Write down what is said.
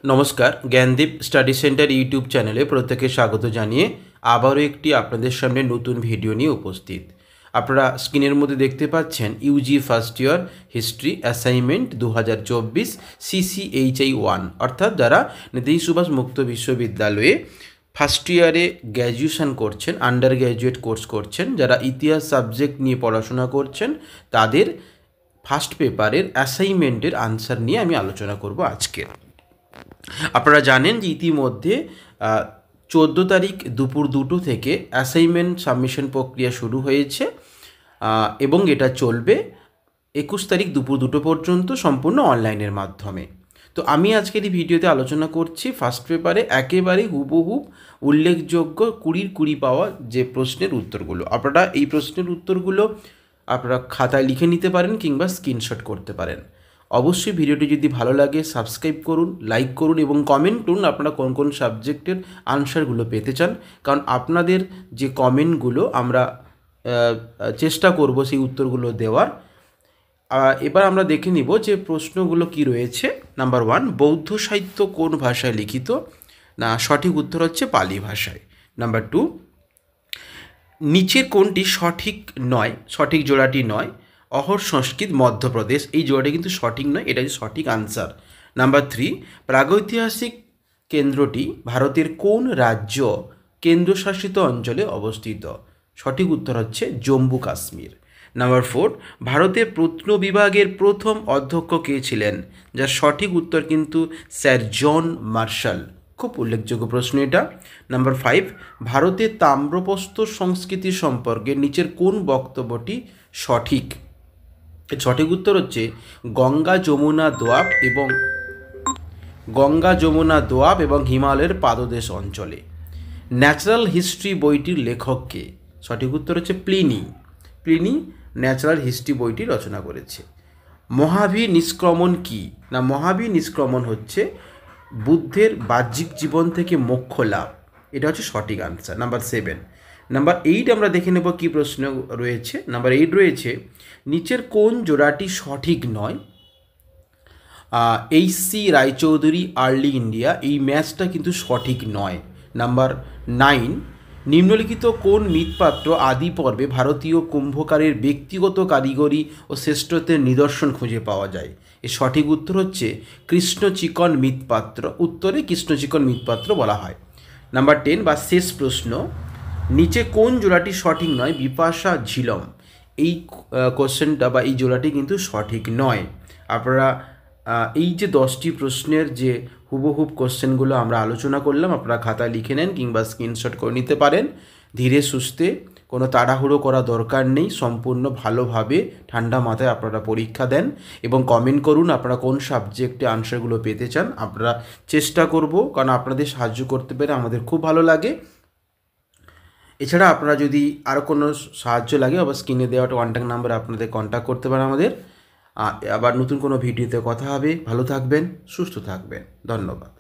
নমস্কার, Gyandeep study centre YouTube চ্যানেলে প্রত্যেককে স্বাগত জানিয়ে আবারও একটি আপনাদের সামনে নতুন ভিডিও নিয়ে উপস্থিত। আপনারা স্ক্রিনের মধ্যে দেখতে পাচ্ছেন Yuji first year history assignment 2024 CCHI 1, অর্থাৎ যারা নেতাজি সুভাষ মুক্ত বিশ্ববিদ্যালয়ে ফার্স্ট ইয়ারে গ্র্যাজুয়েশন করছেন, আন্ডার গ্র্যাজুয়েট কোর্স করছেন, যারা ইতিহাস সাবজেক্ট নিয়ে পড়াশোনা করছেন, তাদের ফার্স্ট পেপারের অ্যাসাইনমেন্টের আনসার নিয়ে আমি আলোচনা করব আজকে। আপনারা জানেন যে ইতিমধ্যে 14 তারিখ দুপুর 2টো থেকে অ্যাসাইনমেন্ট সাবমিশন প্রক্রিয়া শুরু হয়েছে এবং এটা চলবে 21 তারিখ দুপুর 2টো পর্যন্ত সম্পূর্ণ অনলাইনের মাধ্যমে। তো আমি আজকের এই ভিডিওতে আলোচনা করছি ফার্স্ট পেপারে একেবারে হুবহু উল্লেখযোগ্য 20 পাওয়া যে প্রশ্নের উত্তরগুলো। আপনারা এই প্রশ্নের উত্তরগুলো আপনারা খাতায় লিখে নিতে পারেন কিংবা স্ক্রিনশট করতে পারেন। অবশ্যই ভিডিওটি যদি ভালো লাগে সাবস্ক্রাইব করুন, লাইক করুন এবং কমেন্ট করুন আপনারা কোন কোন সাবজেক্টের আনসারগুলো পেতে চান, কারণ আপনাদের যে কমেন্টগুলো আমরা চেষ্টা করব সেই উত্তরগুলো দেওয়ার। এবার আমরা দেখে নিব যে প্রশ্নগুলো কি রয়েছে। নাম্বার 1, বৌদ্ধ সাহিত্য কোন ভাষায় লিখিত? না, সঠিক উত্তর হচ্ছে পালি ভাষায়। নাম্বার 2, নিচের কোনটি সঠিক নয়, সঠিক জোড়াটি নয়? অহর সংস্কৃত মধ্যপ্রদেশ, এই জোড়াটি কিন্তু সঠিক নয়, এটা সঠিক আনসার। নাম্বার 3, প্রাগৈতিহাসিক কেন্দ্রটি ভারতের কোন রাজ্য কেন্দ্রশাসিত অঞ্চলে অবস্থিত? সঠিক উত্তর হচ্ছে জম্মু কাশ্মীর। নাম্বার 4, ভারতের প্রত্নবিভাগের প্রথম অধ্যক্ষ কে ছিলেন? যার সঠিক উত্তর কিন্তু স্যার জন মার্শাল, খুব উল্লেখযোগ্য প্রশ্ন এটা। নাম্বার 5, ভারতের তাম্রপ্রস্তর সংস্কৃতি সম্পর্কে নিচের কোন বক্তব্যটি সঠিক? সঠিক উত্তর হচ্ছে গঙ্গা যমুনা দোয়াব এবং হিমালয়ের পাদদেশ অঞ্চলে। ন্যাচারাল হিস্ট্রি বইটির লেখক কে? সঠিক উত্তর হচ্ছে প্লিনি ন্যাচারাল হিস্ট্রি বইটি রচনা করেছে। মহাবীর নিষ্ক্রমণ কি? না, মহাবীর নিষ্ক্রমণ হচ্ছে বুদ্ধের বাহ্যিক জীবন থেকে মোক্ষ লাভ, এটা হচ্ছে সঠিক আনসার। নাম্বার 7। নাম্বার 8 আমরা দেখে নেব কি প্রশ্ন রয়েছে। নাম্বার 8 রয়েছে, নিচের কোন জোড়াটি সঠিক নয়? HC রায়চৌধুরী আর্লি ইন্ডিয়া, এই ম্যাচটা কিন্তু সঠিক নয়। নাম্বার 9, নিম্নলিখিত কোন মৃৎপাত্র আদি পর্বে ভারতীয় কুম্ভকারের ব্যক্তিগত কারিগরি ও শ্রেষ্ঠত্বের নিদর্শন খুঁজে পাওয়া যায়? এর সঠিক উত্তর হচ্ছে কৃষ্ণচিকন মৃৎপাত্র, উত্তরে কৃষ্ণচিকন মৃৎপাত্র বলা হয়। নাম্বার 10 বা শেষ প্রশ্ন, নিচে কোন জোড়াটি সঠিক নয়? বিপাশা ঝিলম, এই কোশ্চেনটা বা এই জোড়াটি কিন্তু সঠিক নয়। আপনারা এই যে 10টি প্রশ্নের যে হুবহুব কোশ্চেনগুলো আমরা আলোচনা করলাম, আপনারা খাতায় লিখে নেন কিংবা স্ক্রিনশট করে নিতে পারেন। ধীরে সুস্থে, কোনো তাড়াহুড়ো করা দরকার নেই, সম্পূর্ণ ভালোভাবে ঠান্ডা মাথায় আপনারা পরীক্ষা দেন এবং কমেন্ট করুন আপনারা কোন সাবজেক্টে আনসারগুলো পেতে চান। আপনারা চেষ্টা করব, কারণ আপনাদের সাহায্য করতে পেরে আমাদের খুব ভালো লাগে। এছাড়া আপনারা যদি আরও কোনো সাহায্য লাগে আবার স্ক্রিনে দেওয়া কন্ট্যাক্ট নাম্বারে আপনাদের কন্ট্যাক্ট করতে পারেন আমাদের। আবার নতুন কোনো ভিডিওতে কথা হবে। ভালো থাকবেন, সুস্থ থাকবেন, ধন্যবাদ।